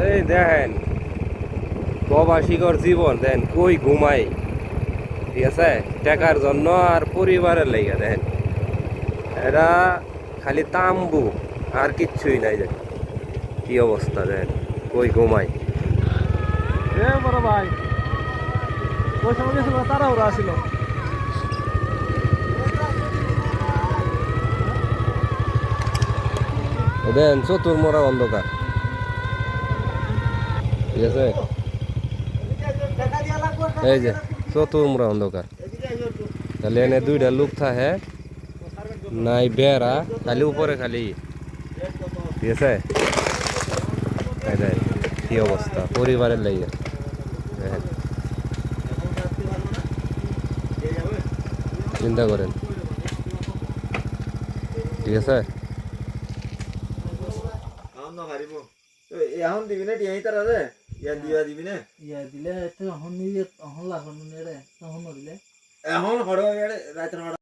এই দেখেন প্রবাসীকর জীবন দেন কই ঘুমাই, ঠিক আছে, টাকার জন্য আর পরিবারের লেগে দেখেন এরা খালি তাম্বু আর কিচ্ছুই নাই। দেখ কি অবস্থা, দেখেন কই ঘুমাই। বড় ভাই ওই সময় গেছিল তারা ওরা আসিল। দেন চতুর্মরা অন্ধকার, ঠিক আছে, এই যে চতুর্মরা অন্ধকার। তাহলে এনে দুইটা লোক থাকে নাই বেড়া, খালি উপরে খালি, ঠিক আছে। এই দেখ কি অবস্থা পরিবারের লেগে, দেখেন চিন্তা করেন, ঠিক আছে। এখন দিবি না টিয়াই তারা রে ইয়া দিয়া দিবি না ইয়া দিলে এখন লাগবে রে তখন দিলে এখন হড় রাতের